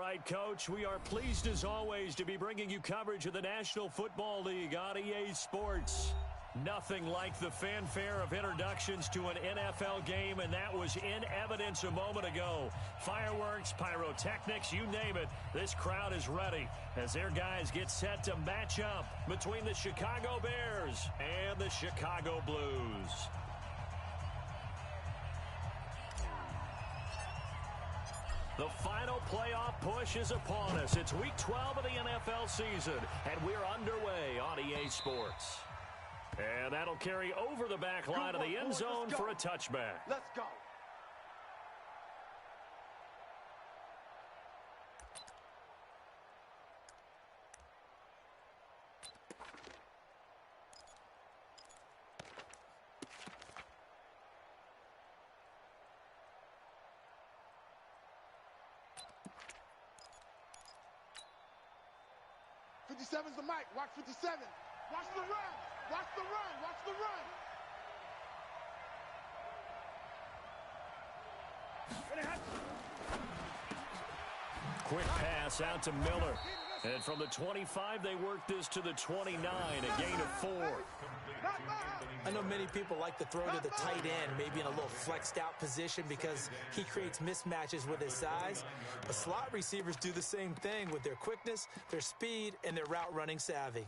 right, Coach. We are pleased, as always, to be bringing you coverage of the National Football League on EA Sports. Nothing like the fanfare of introductions to an NFL game, and that was in evidence a moment ago. Fireworks, pyrotechnics, you name it, this crowd is ready as their guys get set to match up between the Chicago Bears and the Chicago Blues. The final playoff push is upon us. It's Week 12 of the NFL season, and we're underway on EA Sports. And that'll carry over the back line of the end zone for a touchback. Let's go. '57's the mic. Watch 57. Watch the run. Watch the run. Watch the run. Quick pass out to Miller. And from the 25, they work this to the 29, a gain of 4. I know many people like to throw to the tight end, maybe in a little flexed out position because he creates mismatches with his size. But slot receivers do the same thing with their quickness, their speed, and their route running savvy.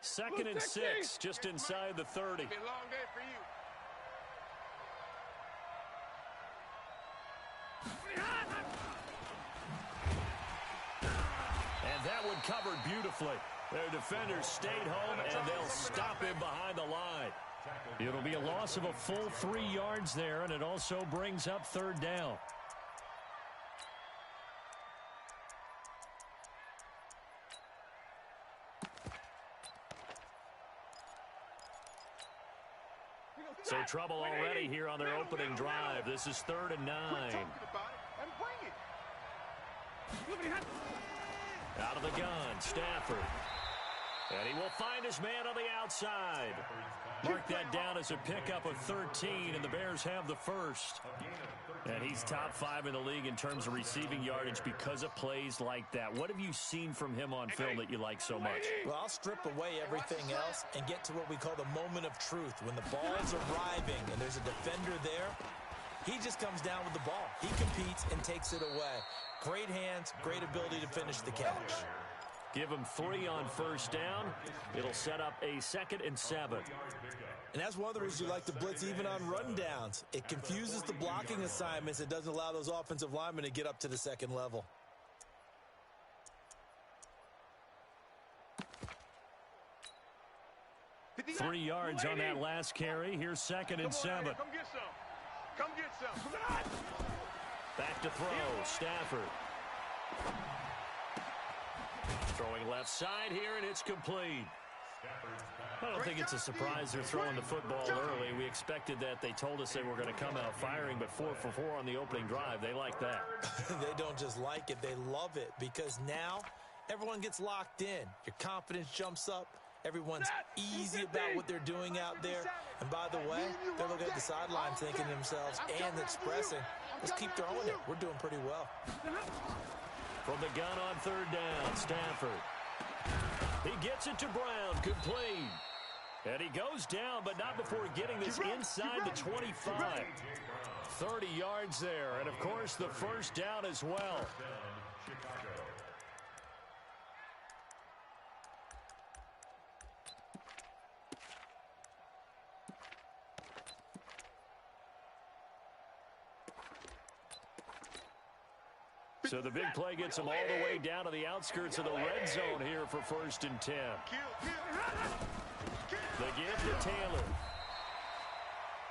Second and 6, just inside the 30. It's been a long day for you. And that one covered beautifully. Their defenders stayed home, and they'll stop him behind the line. It'll be a loss of a full 3 yards there, and it also brings up third down. So trouble already here on their opening drive. This is 3rd and 9. Out of the gun, Stafford. And he will find his man on the outside. Mark that down as a pickup of 13, and the Bears have the first. And he's top 5 in the league in terms of receiving yardage because of plays like that. What have you seen from him on film that you like so much? Well, I'll strip away everything else and get to what we call the moment of truth. When the ball's arriving and there's a defender there, he just comes down with the ball. He competes and takes it away. Great hands, great ability to finish the catch. Give him 3 on first down. It'll set up a 2nd and 7. And that's one of the reasons you like to blitz even on run downs. It confuses the blocking assignments. It doesn't allow those offensive linemen to get up to the second level. Three yards on that last carry. Here's 2nd and 7. Come get some. Come get some. Back to throw. Stafford. Throwing left side here, and it's complete. I don't think it's a surprise they're throwing the football early. We expected that. They told us they were going to come out firing, but 4 for 4 on the opening drive. They like that. They don't just like it. They love it because now everyone gets locked in. Your confidence jumps up. Everyone's easy about what they're doing out there. And by the way, they're looking at the sideline thinking to themselves and expressing, let's keep throwing it. We're doing pretty well. From the gun on 3rd down, Stafford. He gets it to Brown, complete. And he goes down, but not before getting this inside the 25. 30 yards there, and of course the first down as well. So the big play gets them all the way down to the outskirts of the red zone here for 1st and 10. The give to Taylor.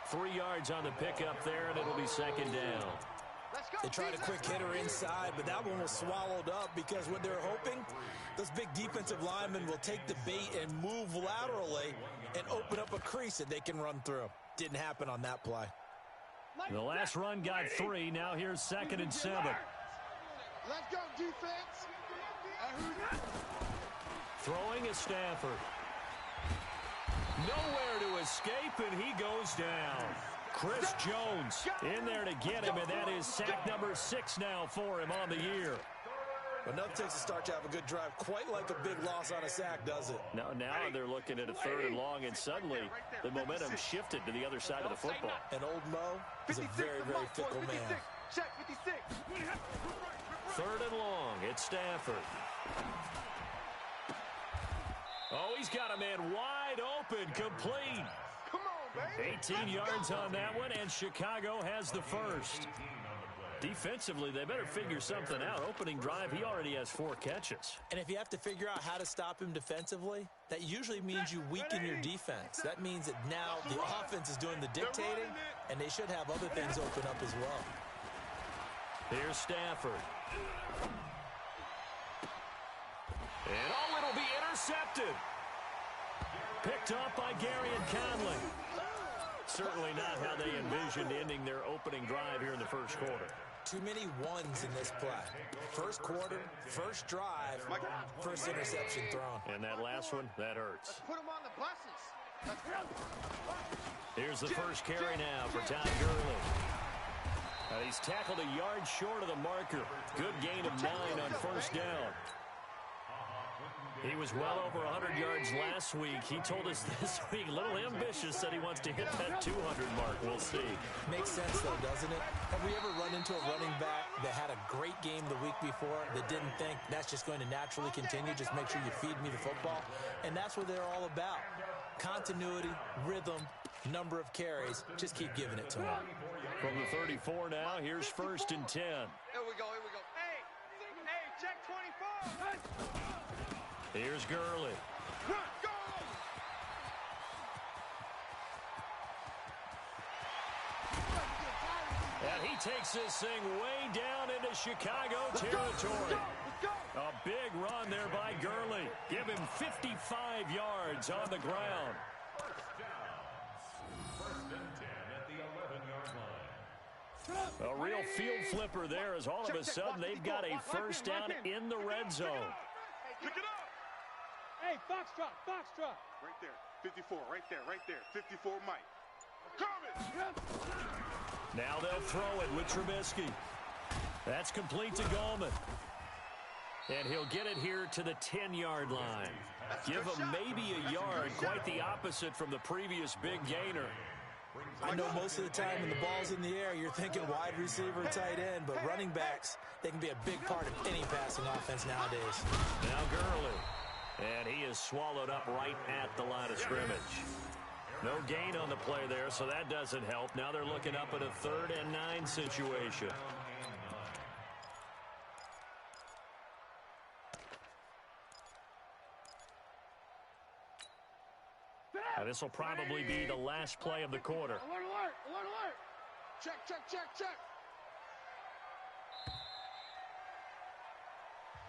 3 yards on the pickup there, and it'll be 2nd down. They tried a quick hitter inside, but that one was swallowed up because what they're hoping, those big defensive linemen will take the bait and move laterally and open up a crease that they can run through. Didn't happen on that play. The last run got 3. Now here's 2nd and 7. Let's go, defense. Throwing is Stafford. Nowhere to escape, and he goes down. Chris Jones in there to get him, and that is sack number 6 now for him on the year. Enough takes a start to have a good drive, quite like a big loss on a sack, does it? Now they're looking at a 3rd and long, and suddenly the momentum shifted to the other side of the football. And old Mo is a very, very fickle man. Check 56. 3rd and long. It's Stafford. Oh, he's got a man wide open, complete. Come on, baby. 18 yards on that one, and Chicago has the first. Defensively, they better figure something out. Opening drive, he already has 4 catches. And if you have to figure out how to stop him defensively, that usually means you weaken your defense. That means that now the offense is doing the dictating, and they should have other things open up as well. Here's Stafford. And it'll be intercepted. Picked up by Gary and Conley. Certainly not how they envisioned ending their opening drive here in the first quarter. Too many ones in this play. First quarter, first drive, first interception thrown. And that last one, that hurts. Let's put him on the buses. Here's the first carry now for Todd Gurley. He's tackled a yard short of the marker. Good gain of 9 on first down. He was well over 100 yards last week. He told us this week, a little ambitious, said he wants to hit that 200 mark. We'll see. Makes sense, though, doesn't it? Have we ever run into a running back that had a great game the week before that didn't think that's just going to naturally continue? Just make sure you feed me the football. And that's what they're all about. Continuity, rhythm, number of carries. Just keep giving it to him. From the 34 now, here's 1st and 10. Here we go. Hey, check 24. Here's Gurley. Run, go! And he takes this thing way down into Chicago territory. A big run there by Gurley. Give him 55 yards on the ground. A real field flipper there as all of a sudden they've got a first down in the red zone. Pick it up. Hey, Foxtrot. Right there. 54, right there. 54, Mike. Coming. Now they'll throw it with Trubisky. That's complete to Gallman. And he'll get it here to the 10-yard line. Give him maybe a yard, quite the opposite from the previous big gainer. I know most of the time when the ball's in the air, you're thinking wide receiver, tight end, but running backs, they can be a big part of any passing offense nowadays. Now Gurley. And he is swallowed up right at the line of scrimmage. No gain on the play there, so that doesn't help. Now they're looking up at a 3rd and 9 situation. Now this will probably be the last play of the quarter. Alert. Check.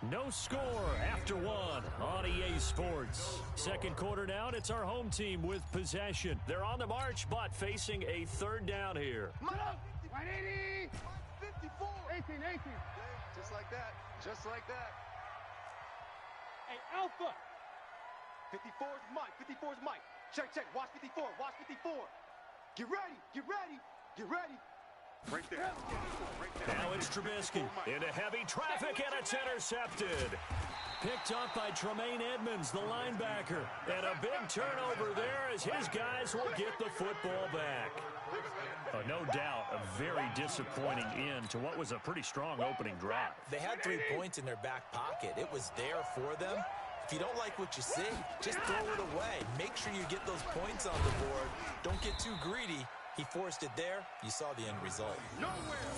No score after 1 on EA Sports. Second quarter now, and it's our home team with possession. They're on the march, but facing a 3rd down here. 180. 54. 18. Just like that. Hey, Alpha. 54 is Mike. Check. Watch 54. Get ready. Right there. Now it's Trubisky into heavy traffic, and it's intercepted. Picked up by Tremaine Edmonds, the linebacker. And a big turnover there as his guys will get the football back. No doubt a very disappointing end to what was a pretty strong opening drive. They had 3 points in their back pocket. It was there for them. If you don't like what you see, just throw it away. Make sure you get those points on the board. Don't get too greedy. He forced it there. You saw the end result.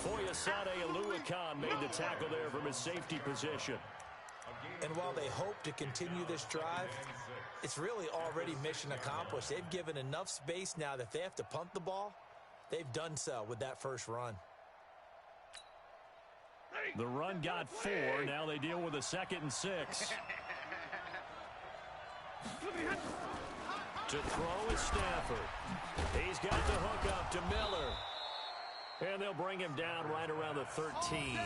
Foyesade Aluakan made the tackle there from his safety position. And while they hope to continue this drive, it's really already mission accomplished. They've given enough space now that if they have to punt the ball, they've done so with that first run. The run got 4. Now they deal with a 2nd and 6. To throw is Stafford. He's got the hook up to Miller. And they'll bring him down right around the 13.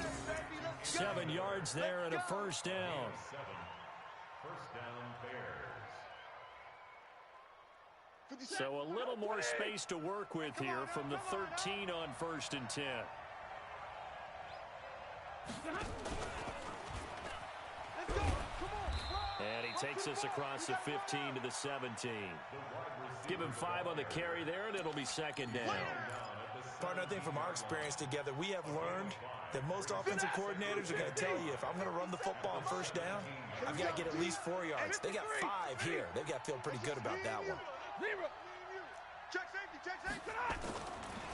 7 yards there and a first down. First down, Bears. So a little more space to work with here from the 13 on 1st and 10. And he takes us across the 15 to the 17. Give him 5 on the carry there, and it'll be 2nd down. Partner, I think from our experience together, we have learned that most offensive coordinators are going to tell you, if I'm going to run the football on 1st down, I've got to get at least 4 yards. They got 5 here. They've got to feel pretty good about that one.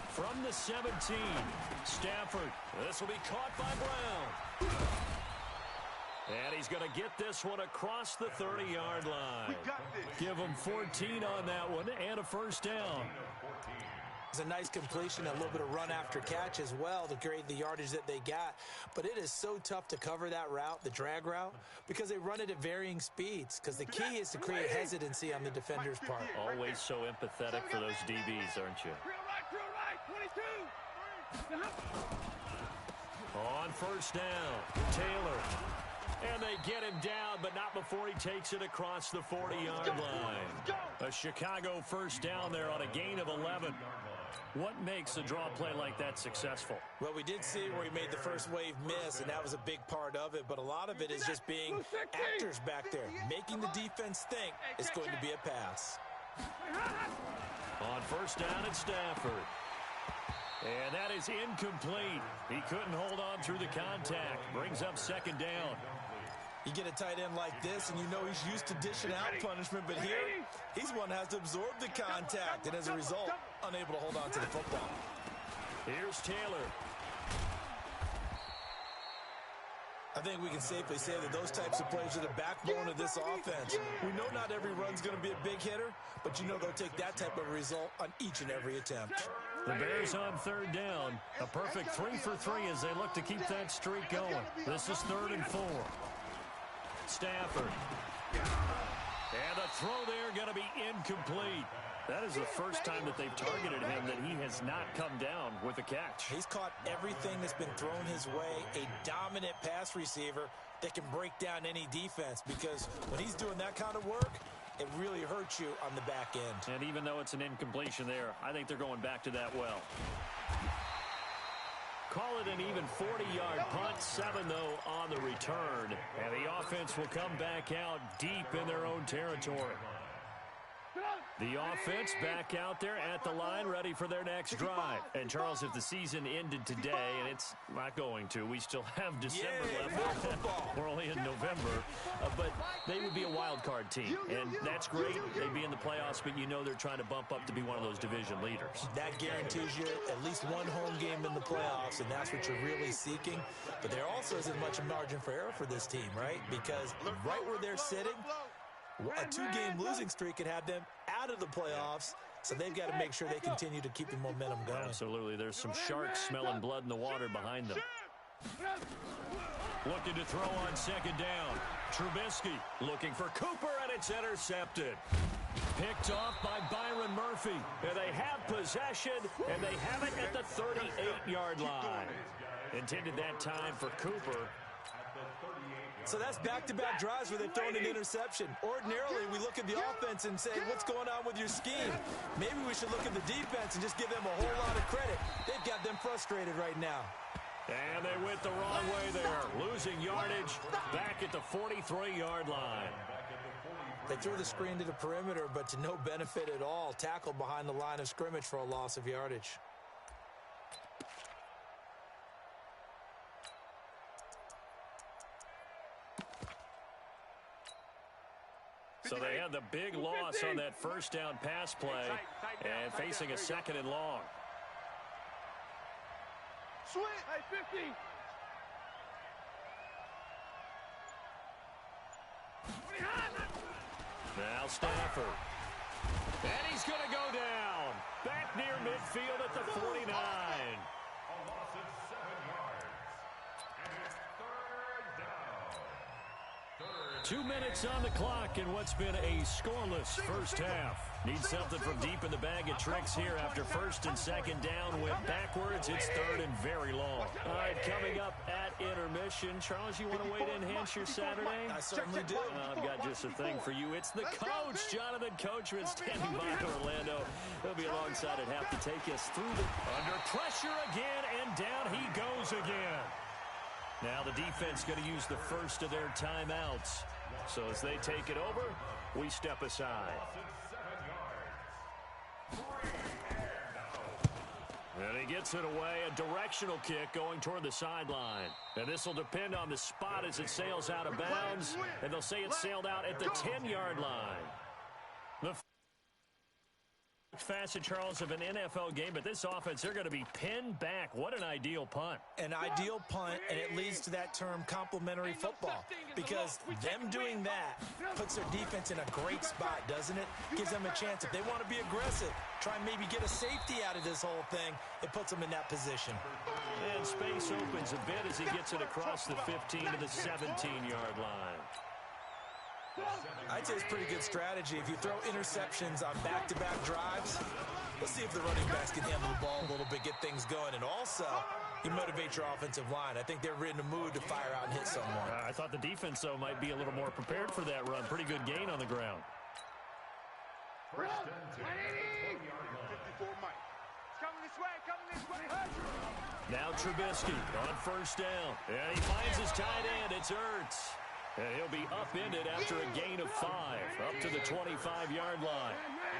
From the 17, Stafford. This will be caught by Brown. And he's going to get this one across the 30-yard line. Give him 14 on that one and a 1st down. It's a nice completion, a little bit of run after catch as well to create the yardage that they got. But it is so tough to cover that route, the drag route, because they run it at varying speeds. Because the key is to create hesitancy on the defender's part. Always so empathetic for those DBs, aren't you? On 1st down, Taylor. And they get him down, but not before he takes it across the 40-yard line. A Chicago 1st down there on a gain of 11. What makes a draw play like that successful? Well, we did see where he made the first wave miss, and that was a big part of it. But a lot of it is just being actors back there, making the defense think it's going to be a pass. On 1st down, it's Stafford. And that is incomplete. He couldn't hold on through the contact. Brings up 2nd down. You get a tight end like this, and you know he's used to dishing out punishment, but here, he's one that has to absorb the contact, and as a result, unable to hold on to the football. Here's Taylor. I think we can safely say that those types of plays are the backbone of this offense. We know not every run's going to be a big hitter, but you know they'll take that type of result on each and every attempt. The Bears on 3rd down. A perfect 3 for 3 as they look to keep that streak going. This is 3rd and 4. Stafford. And the throw there going to be incomplete. That is the first time that they've targeted him that he has not come down with a catch. He's caught everything that's been thrown his way. A dominant pass receiver that can break down any defense, because when he's doing that kind of work, it really hurts you on the back end. And even though it's an incompletion there, I think they're going back to that well. Call it an even 40-yard punt, 7, though, on the return. And the offense will come back out deep in their own territory. The offense back out there at the line, ready for their next drive. And, Charles, if the season ended today, and it's not going to, we still have December left. We're only in November. But they would be a wild card team, and that's great. They'd be in the playoffs, but you know they're trying to bump up to be one of those division leaders. That guarantees you at least one home game in the playoffs, and that's what you're really seeking. But there also isn't much margin for error for this team, right? Because right where they're sitting, a 2-game losing streak could have them out of the playoffs, so they've got to make sure they continue to keep the momentum going. Absolutely. There's some sharks smelling blood in the water behind them. Looking to throw on 2nd down. Trubisky looking for Cooper, and it's intercepted. Picked off by Byron Murphy. And they have possession, and they have it at the 38-yard line. Intended that time for Cooper. So that's back-to-back drives where they've thrown an interception. Ordinarily, we look at the offense and say, what's going on with your scheme? Maybe we should look at the defense and just give them a whole lot of credit. They've got them frustrated right now. And they went the wrong way there. Losing yardage back at the 43-yard line. They threw the screen to the perimeter, but to no benefit at all. Tackled behind the line of scrimmage for a loss of yardage. So they had the big loss on that 1st down pass play and facing a 2nd and long. Switch. Hey, 50. Now Stafford. And he's going to go down. Back near midfield at the 49. A loss of 7 yards. And it's 3rd down. 2 minutes on the clock in what's been a scoreless first half. Need something from deep in the bag of tricks here after 1st and 2nd down. Went backwards. It's 3rd and very long. All right, coming up at intermission. Charles, you want to wait to enhance your Saturday? I certainly do. Well, I've got just a thing for you. It's the coach, Jonathan Coachman, standing by Orlando. He'll be alongside at half to take us through the... Under pressure again, and down he goes again. Now the defense going to use the first of their timeouts. So as they take it over, we step aside. And he gets it away, a directional kick going toward the sideline. And this will depend on the spot as it sails out of bounds. And they'll say it sailed out at the 10-yard line. The facet, Charles, of an NFL game, but this offense, they're going to be pinned back. What an ideal punt. An ideal punt, and it leads to that term complementary football, because them doing that puts their defense in a great spot, doesn't it? Gives them a chance. If they want to be aggressive, try and maybe get a safety out of this whole thing, it puts them in that position. And space opens a bit as he gets it across the 15 to the 17-yard line. I'd say it's pretty good strategy. If you throw interceptions on back-to-back drives, let's see if the running backs can handle the ball a little bit, get things going, and also you motivate your offensive line. I think they're in the mood to fire out and hit someone. I thought the defense, though, might be a little more prepared for that run. Pretty good gain on the ground. First and 10 at the 20-yard line. 54 Mike. It's coming this way, Now Trubisky on first down. And he finds his tight end. It's Ertz. And he'll be upended after a gain of 5, up to the 25-yard line.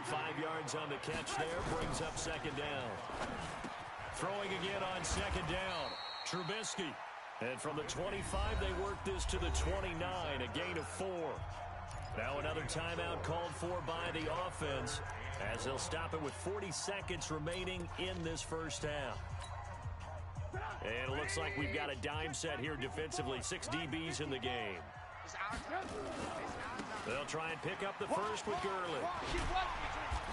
5 yards on the catch there, brings up second down. Throwing again on second down, Trubisky. And from the 25, they work this to the 29, a gain of 4. Now another timeout called for by the offense, as they'll stop it with 40 seconds remaining in this first half. And it looks like we've got a dime set here defensively, 6 DBs in the game. They'll try and pick up the first with Gurley.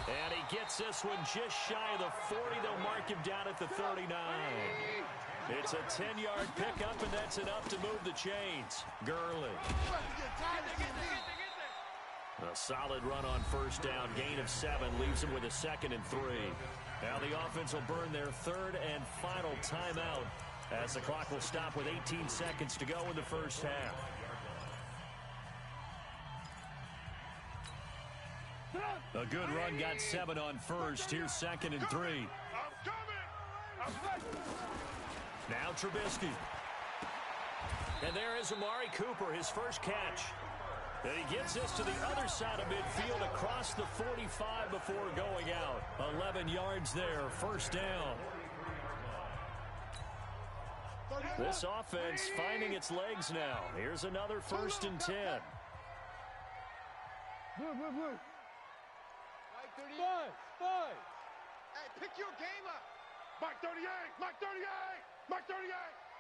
And he gets this one just shy of the 40. They'll mark him down at the 39. It's a 10-yard pickup, and that's enough to move the chains. Gurley. A solid run on first down. Gain of 7 leaves him with a 2nd and 3. Now the offense will burn their 3rd and final timeout as the clock will stop with 18 seconds to go in the first half. A good run, got 7 on first. Here's 2nd and 3. Now Trubisky. And there is Amari Cooper, his first catch. And he gets this to the other side of midfield across the 45 before going out. 11 yards there, first down. This offense finding its legs now. Here's another 1st and 10. Five. Hey, pick your game up. Mike 38. Mike 38.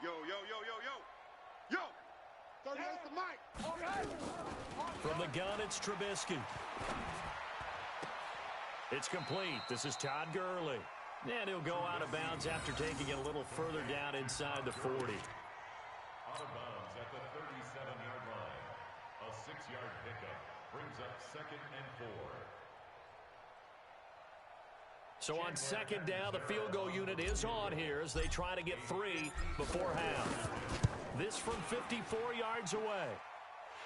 Yo. 38's the Mike. All right. From the gun, it's Trubisky. It's complete. This is Todd Gurley. And he'll go out of bounds after taking it a little further down inside the 40. Out of bounds at the 37-yard line. A 6-yard pickup brings up 2nd and 4. So on second down, the field goal unit is on here as they try to get 3 before half. This from 54 yards away.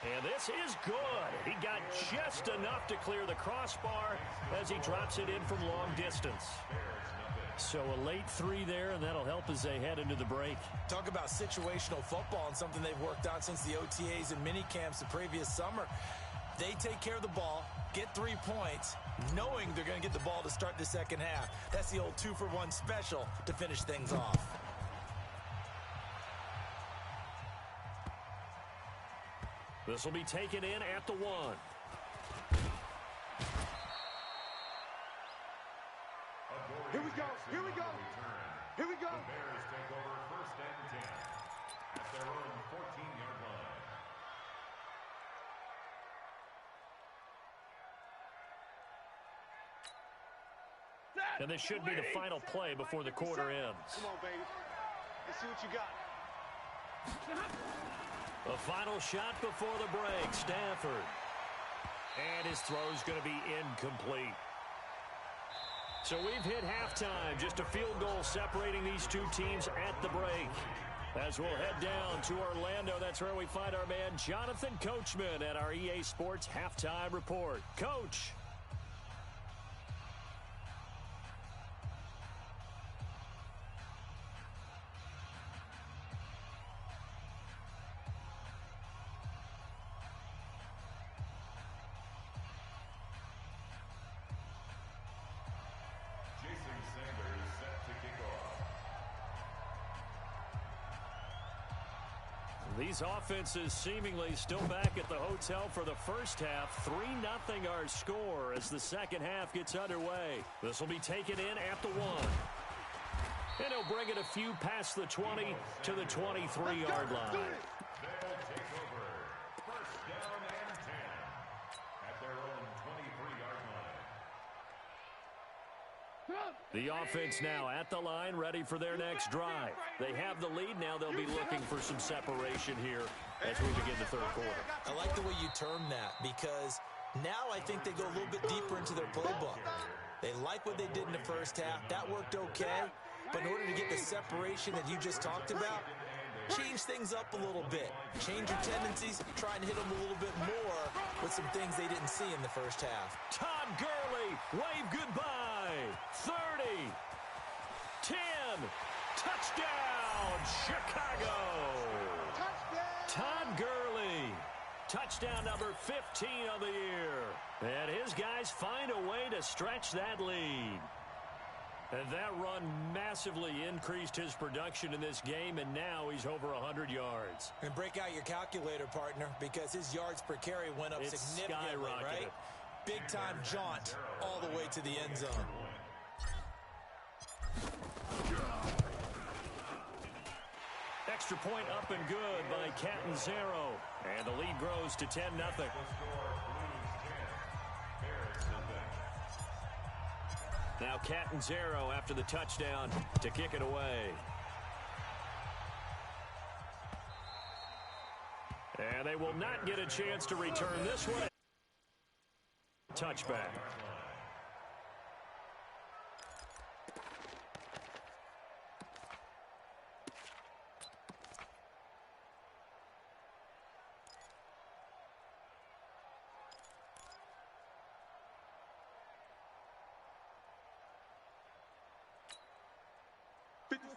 And this is good. He got just enough to clear the crossbar as he drops it in from long distance. So a late 3 there, and that'll help as they head into the break. Talk about situational football and something they've worked on since the OTAs and mini camps the previous summer. They take care of the ball, get 3 points, knowing they're going to get the ball to start the second half. That's the old 2-for-1 special to finish things off. This will be taken in at the 1. Here we go. The Bears take over 1st and 10 at their own 14-yard line. And this should be the final play before the quarter ends. Come on, baby. Let's see what you got. A final shot before the break. Stafford. And his throw's going to be incomplete. So we've hit halftime. Just a field goal separating these two teams at the break. As we'll head down to Orlando, that's where we find our man Jonathan Coachman at our EA Sports Halftime Report. Coach. These offenses seemingly still back at the hotel for the first half. 3-0 our score as the second half gets underway. This will be taken in at the 1. And he'll bring it a few past the 20 to the 23-yard line. They'll take over. First down and 10 at their own 23-yard line. The offense now at the line, ready for their next drive. They have the lead. Now they'll be looking for some separation here as we begin the third quarter. I like the way you term that because now I think they go a little bit deeper into their playbook. They like what they did in the first half. That worked okay. But in order to get the separation that you just talked about, change things up a little bit. Change your tendencies. Try and hit them a little bit more with some things they didn't see in the first half. Todd Gurley, wave goodbye. 30, 10, touchdown, Chicago. Touchdown. Todd Gurley, touchdown number 15 of the year. And his guys find a way to stretch that lead. And that run massively increased his production in this game, and now he's over 100 yards. And break out your calculator, partner, because his yards per carry went up significantly, right? Big-time jaunt all the way to the end zone. Extra point up and good by Catanzaro. And the lead grows to 10-0. Now Catanzaro after the touchdown to kick it away. And they will not get a chance to return this one. Touchback.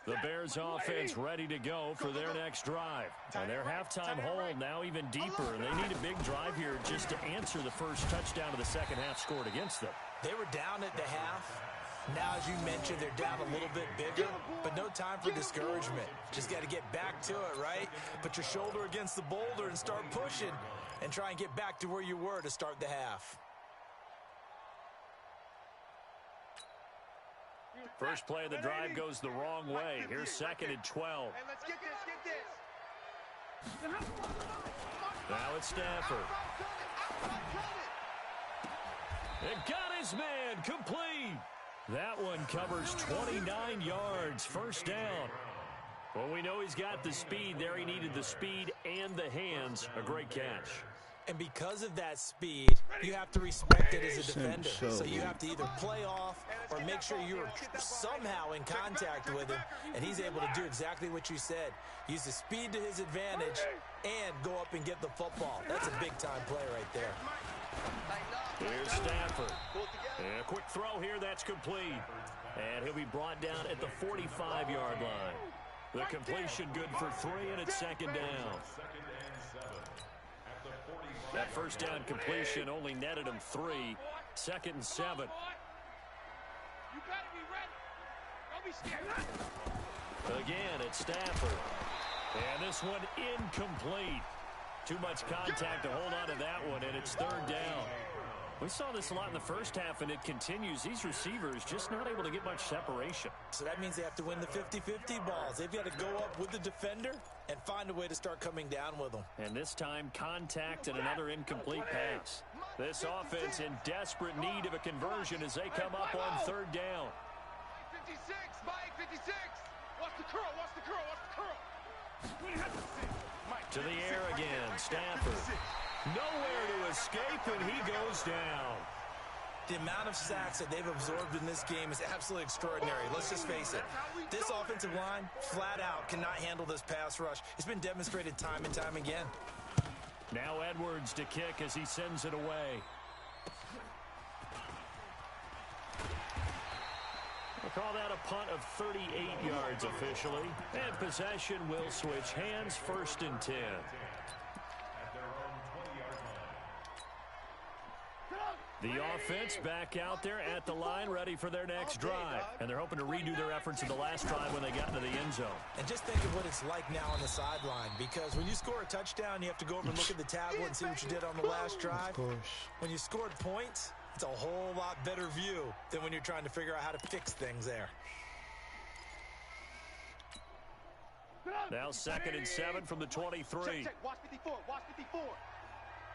The Bears offense ready to go for their next drive. And their halftime hole now even deeper. And they need a big drive here just to answer the first touchdown of the second half scored against them. They were down at the half. Now, as you mentioned, they're down a little bit bigger, but no time for discouragement. Just got to get back to it, right? Put your shoulder against the boulder and start pushing and try and get back to where you were to start the half. First play of the drive goes the wrong way. Here's second and 12. Hey, let's get this. Now it's Stafford. It got his man complete. That one covers 29 yards. First down. Well, we know he's got the speed there. He needed the speed and the hands. A great catch. And because of that speed, you have to respect it as a defender. So you have to either play off or make sure you're somehow in contact with him. And he's able to do exactly what you said. Use the speed to his advantage and go up and get the football. That's a big-time play right there. Here's Stafford. And a quick throw here. That's complete. And he'll be brought down at the 45-yard line. The completion good for 3, and it's second down. That first down completion only netted him 3. Second and 7. You better be ready. Don't be scared. Again, it's Stafford. And this one incomplete. Too much contact to hold on to that one, and it's third down. We saw this a lot in the first half, and it continues. These receivers just not able to get much separation. So that means they have to win the 50-50 balls. They've got to go up with the defender and find a way to start coming down with them. And this time, contact and another incomplete pass. This offense in desperate need of a conversion as they come up on third down. 56, Mike, 56. Watch the curl, watch the curl, watch the curl. To the air again, Stafford. Nowhere to escape, and he goes down. The amount of sacks that they've absorbed in this game is absolutely extraordinary. Let's just face it. This offensive line, flat out, cannot handle this pass rush. It's been demonstrated time and time again. Now Edwards to kick as he sends it away. We'll call that a punt of 38 yards officially. And possession will switch hands, 1st and 10. The offense back out there at the line, ready for their next drive. And they're hoping to redo their efforts in the last drive when they got into the end zone. And just think of what it's like now on the sideline, because when you score a touchdown, you have to go over and look at the tablet and see what you did on the last drive. When you scored points, it's a whole lot better view than when you're trying to figure out how to fix things there. Now 2nd and 7 from the 23. Check. Watch 54. Watch 54.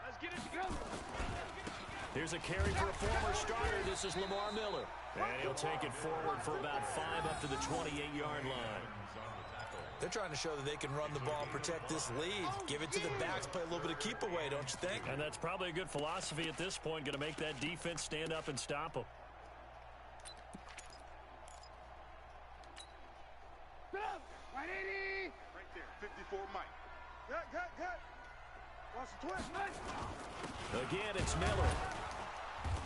Let's get it together. Here's a carry for a former starter. This is Lamar Miller. And he'll take it forward for about 5 up to the 28-yard line. They're trying to show that they can run the ball, protect this lead, give it to the backs, play a little bit of keep away, don't you think? And that's probably a good philosophy at this point, going to make that defense stand up and stop them. Right there, 54 Mike. Good. Watch the twist, Mike. Again, it's Miller.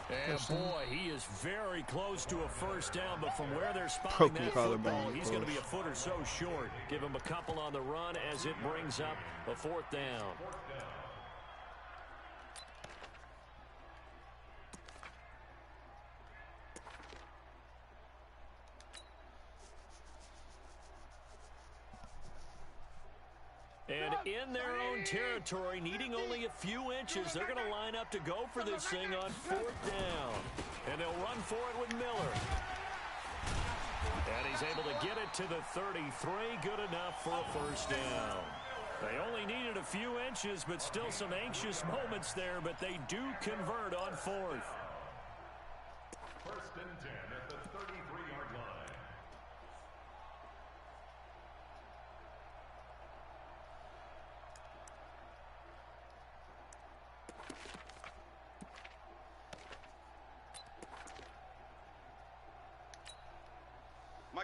And boy, he is very close to a first down, but from where they're spotting that football, he's going to be a foot or so short. Give him a couple on the run as it brings up a 4th down. And in their own territory, needing only a few inches, they're going to line up to go for this thing on 4th down. And they'll run for it with Miller. And he's able to get it to the 33. Good enough for a 1st down. They only needed a few inches, but still some anxious moments there, but they do convert on 4th. 1st and 10 at the 33-yard line.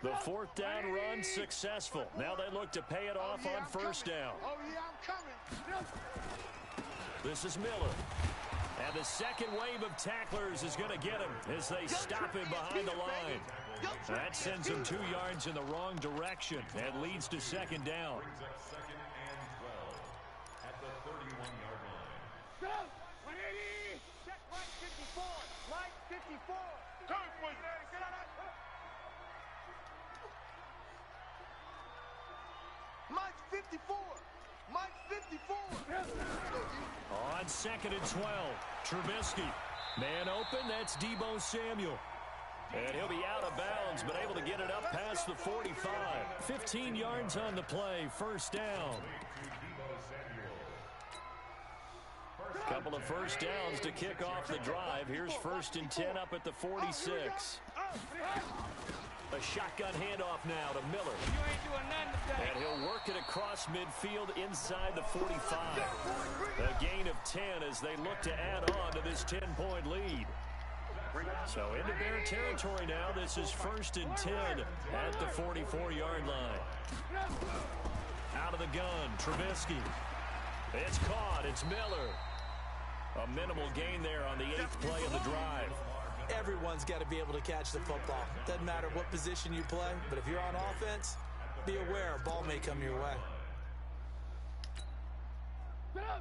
The 4th down run successful. Now they look to pay it off on 1st down. Oh, yeah, I'm coming. This is Miller. And the second wave of tacklers is going to get him as they stop him behind the line. That sends him 2 yards in the wrong direction and leads to 2nd down. Brings up 2nd and 12 at the 31-yard line. 180. Check right 54. Right 54. Come for it. Get on that. Mike's 54. Mike's 54. On 2nd and 12, Trubisky. Man open, that's Deebo Samuel. And he'll be out of bounds, but able to get it up past the 45. 15 yards on the play, 1st down. Couple of 1st downs to kick off the drive. Here's 1st and 10 up at the 46. A shotgun handoff now to Miller. And he'll work it across midfield inside the 45. A gain of 10 as they look to add on to this 10-point lead. So into their territory now. This is 1st and 10 at the 44-yard line. Out of the gun, Trubisky. It's caught. It's Miller. A minimal gain there on the 8th play of the drive. Everyone's got to be able to catch the football. Doesn't matter what position you play, but if you're on offense, be aware a ball may come your way.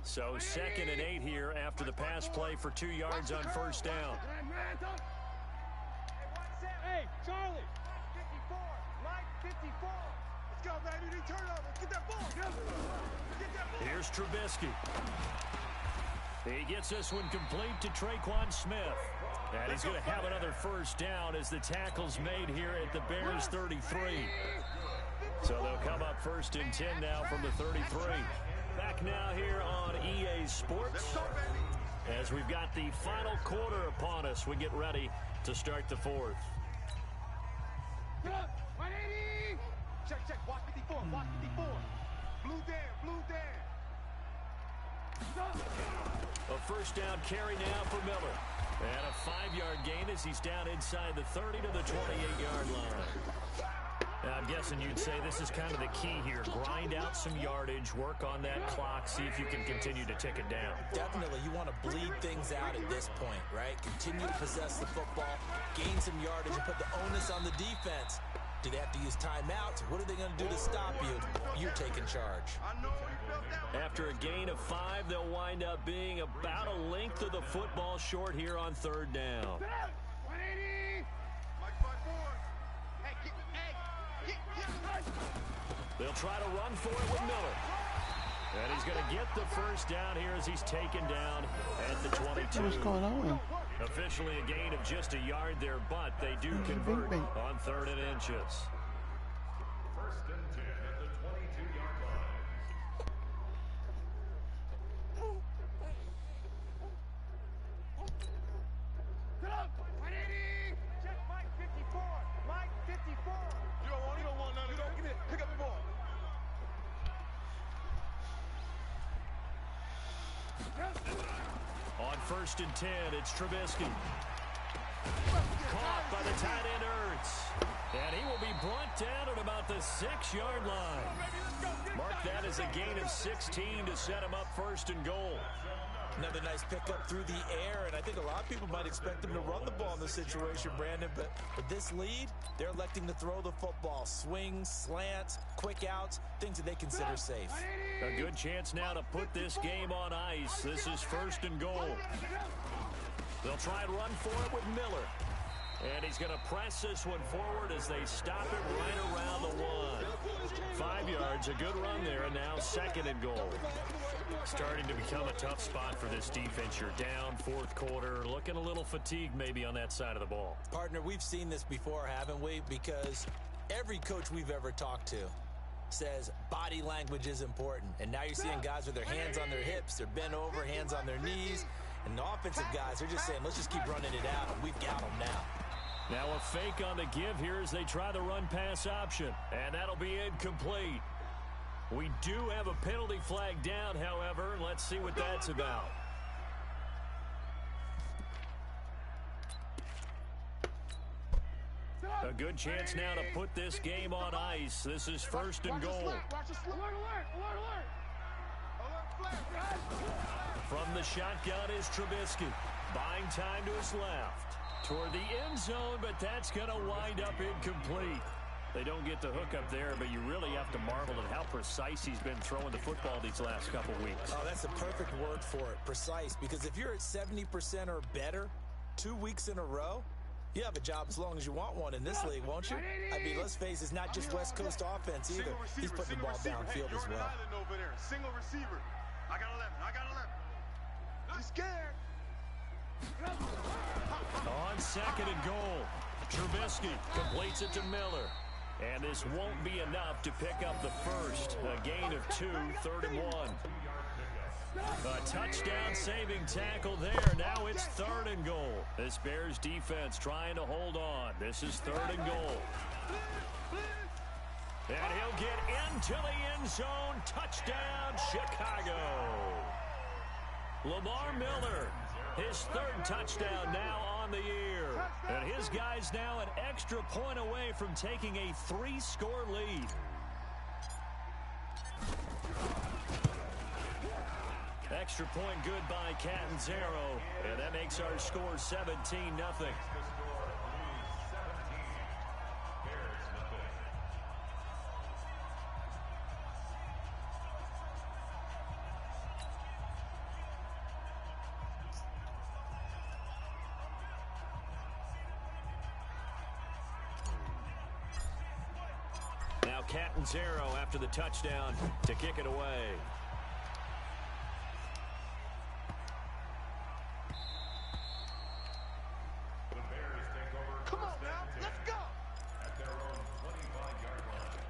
So 2nd and 8 here after the pass play for 2 yards on 1st down. Hey, Charlie. 54. Mike 54. Let's go, baby. Turnover. Get that ball. Get that ball. Here's Trubisky. He gets this one complete to Traquan Smith. And he's going to have another 1st down as the tackle's made here at the Bears 33. So they'll come up 1st and 10 now from the 33. Back now here on EA Sports as we've got the final quarter upon us. We get ready to start the 4th. 180. Check. Watch 54. Watch 54. Blue there. A first down carry now for Miller. And a 5-yard gain as he's down inside the 30 to the 28-yard line. Now, I'm guessing you'd say this is kind of the key here. Grind out some yardage, work on that clock, see if you can continue to tick it down. Definitely, you want to bleed things out at this point, right? Continue to possess the football, gain some yardage, and put the onus on the defense. Do they have to use timeouts? What are they going to do to stop you? You're taking charge. After a gain of 5, they'll wind up being about a length of the football short here on third down. They'll try to run for it with Miller. And he's going to get the first down here as he's taken down at the 22. What's going on? Officially a gain of just a yard there, but they do convert on 3rd and inches. First and 10 at the 22-yard line. Check Mike 54. Mike 54. You don't want none of that. Give me it. Pick up the ball. On 1st and 10, it's Trubisky. Caught by the tight end Ertz. And he will be brought down at about the 6-yard line. Mark that as a gain of 16 to set him up 1st and goal. Another nice pickup through the air, and I think a lot of people might expect them to run the ball in this situation, Brandon, but with this lead, they're electing to throw the football. Swings, slants, quick outs, things that they consider safe. A good chance now to put this game on ice. This is 1st and goal. They'll try and run for it with Miller. And he's going to press this one forward as they stop it right around the 1. 5 yards, a good run there, and now 2nd and goal. Starting to become a tough spot for this defense. You're down 4th quarter, looking a little fatigued maybe on that side of the ball. Partner, we've seen this before, haven't we? Because every coach we've ever talked to says body language is important. And now you're seeing guys with their hands on their hips, they're bent over, hands on their knees. And the offensive guys are just saying, let's just keep running it out, and we've got them now. Now a fake on the give here as they try the run-pass option. And that'll be incomplete. We do have a penalty flag down, however. Let's see what that's about. A good chance now to put this game on ice. This is 1st and goal. From the shotgun is Trubisky. Buying time to his left. Toward the end zone, but that's going to wind up incomplete. They don't get the hook up there, but you really have to marvel at how precise he's been throwing the football these last couple weeks. Oh, that's the perfect word for it, precise. Because if you're at 70% or better 2 weeks in a row, you have a job as long as you want one in this league, won't you? I mean, let's face it, it's not just West Coast offense either. He's putting the ball downfield as well. Single receiver. I got 11. I got 11. He's scared. On 2nd and goal, Trubisky completes it to Miller. And this won't be enough to pick up the first. A gain of 2, 3rd and 1. A touchdown saving tackle there. Now it's 3rd and goal. This Bears defense trying to hold on. This is 3rd and goal. And he'll get into the end zone. Touchdown, Chicago. Lamar Miller, his 3rd touchdown now on the year. And his guys now an extra point away from taking a 3-score lead. Extra point good by Catanzaro. And that makes our score 17-0. Now Catanzaro after the touchdown to kick it away. The Bears take over. Come on now, let's go. At their own 25-yard line.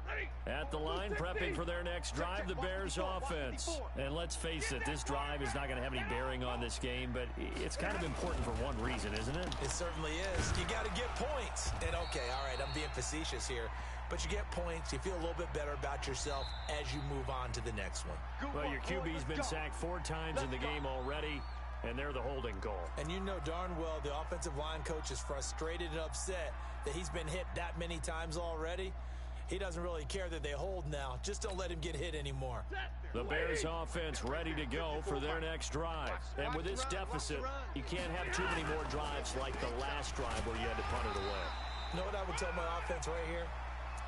Ready? At the line, prepping for their next drive, the Bears offense. And let's face it, this drive is not going to have any bearing on this game, but it's kind of important for one reason, isn't it? It certainly is. You got to get points. And, okay, all right, I'm being facetious here. But you get points, you feel a little bit better about yourself as you move on to the next one. Well, your QB's been sacked 4 times in the game already, and they're the holding goal. And you know darn well the offensive line coach is frustrated and upset that he's been hit that many times already. He doesn't really care that they hold now. Just don't let him get hit anymore. The Bears offense ready to go for their next drive. And with this deficit, you can't have too many more drives like the last drive where you had to punt it away. You know what I would tell my offense right here?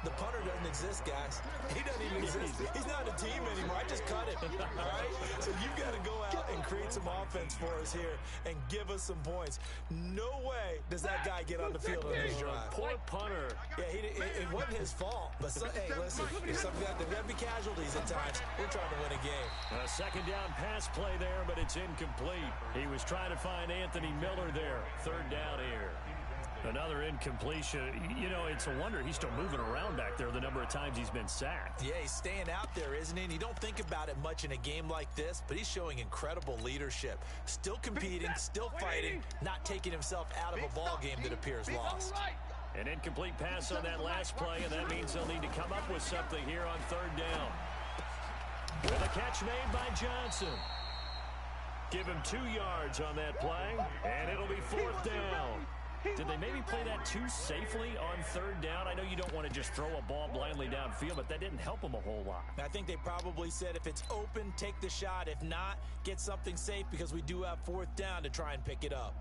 The punter doesn't exist, guys. He doesn't even exist. He's not a team anymore. I just cut him, all right? So you've got to go out and create some offense for us here and give us some points. No way does that guy get on the field on this drive. Poor punter. Yeah, it wasn't his fault. But, hey, listen, there's got to be casualties at times. We're trying to win a game. A second down pass play there, but it's incomplete. He was trying to find Anthony Miller there. Third down here. Another incompletion. You know, it's a wonder he's still moving around back there the number of times he's been sacked. Yeah, he's staying out there, isn't he? And you don't think about it much in a game like this, but he's showing incredible leadership. Still competing, still fighting, not taking himself out of a ball game that appears lost. An incomplete pass on that last play, and that means they'll need to come up with something here on third down. With a catch made by Johnson. Give him 2 yards on that play, and it'll be fourth down. Did they maybe play that too safely on third down? I know you don't want to just throw a ball blindly downfield, but that didn't help them a whole lot. I think they probably said if it's open, take the shot. If not, get something safe because we do have fourth down to try and pick it up.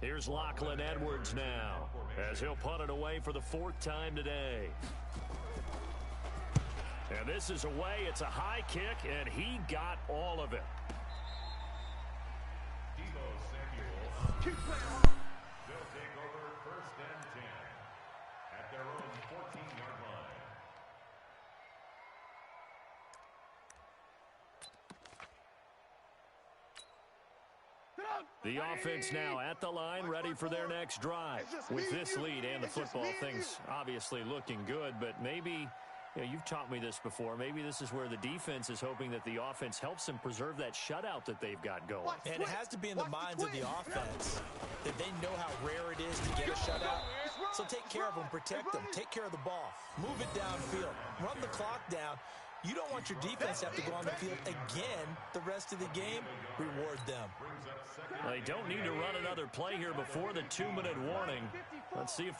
Here's Lachlan Edwards now as he'll punt it away for the 4th time today. And this is away. It's a high kick, and he got all of it. They'll take over 1st and 10 at their own 14-yard line. The offense now at the line, ready for their next drive. With this lead and the football, things obviously looking good, but maybe... You know, you've taught me this before. Maybe this is where the defense is hoping that the offense helps them preserve that shutout that they've got going. And it has to be in the minds of the offense that they know how rare it is to get a shutout. So take care of them, protect them, take care of the ball, move it downfield, run the clock down. You don't want your defense to have to go on the field again the rest of the game. Reward them. They don't need to run another play here before the 2-minute warning. Let's see if they